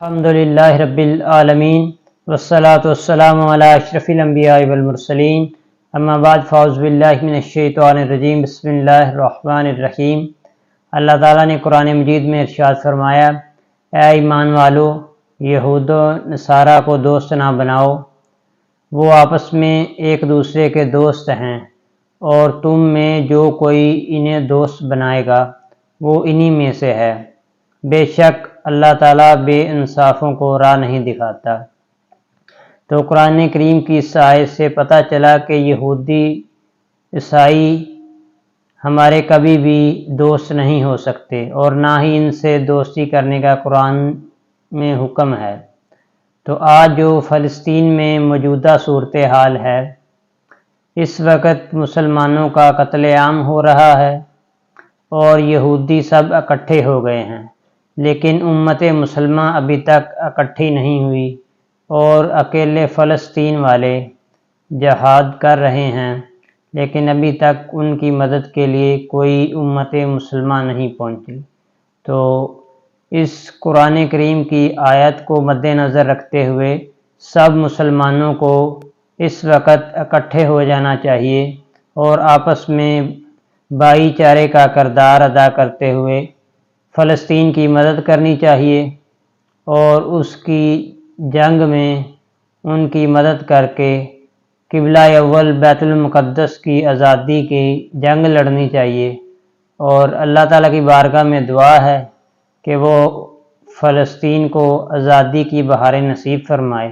الحمدللہ رب العالمین والصلاة والسلام علی اشرف الانبیاء والمرسلین اما بعد فاعوذ باللہ من الشیطان الرجیم بسم اللہ الرحمن الرحیم۔ اللہ تعالیٰ نے قرآن مجید میں ارشاد فرمایا، اے ایمان والو، یہود و نصارہ کو دوست نہ بناؤ، وہ آپس میں ایک دوسرے کے دوست ہیں، اور تم میں جو کوئی انہیں دوست بنائے گا وہ انہی میں سے ہے، بے شک اللہ تعالیٰ بے انصافوں کو راہ نہیں دکھاتا۔ تو قرآن کریم کی اس آیت سے پتہ چلا کہ یہودی عیسائی ہمارے کبھی بھی دوست نہیں ہو سکتے، اور نہ ہی ان سے دوستی کرنے کا قرآن میں حکم ہے۔ تو آج جو فلسطین میں موجودہ صورتحال ہے، اس وقت مسلمانوں کا قتل عام ہو رہا ہے اور یہودی سب اکٹھے ہو گئے ہیں، لیکن امت مسلمہ ابھی تک اکٹھی نہیں ہوئی، اور اکیلے فلسطین والے جہاد کر رہے ہیں، لیکن ابھی تک ان کی مدد کے لیے کوئی امت مسلمہ نہیں پہنچی۔ تو اس قرآن کریم کی آیت کو مد نظر رکھتے ہوئے سب مسلمانوں کو اس وقت اکٹھے ہو جانا چاہیے اور آپس میں بھائی چارے کا کردار ادا کرتے ہوئے فلسطین کی مدد کرنی چاہیے، اور اس کی جنگ میں ان کی مدد کر کے قبلہ اول بیت المقدس کی آزادی کی جنگ لڑنی چاہیے، اور اللہ تعالیٰ کی بارگاہ میں دعا ہے کہ وہ فلسطین کو آزادی کی بہاریں نصیب فرمائے۔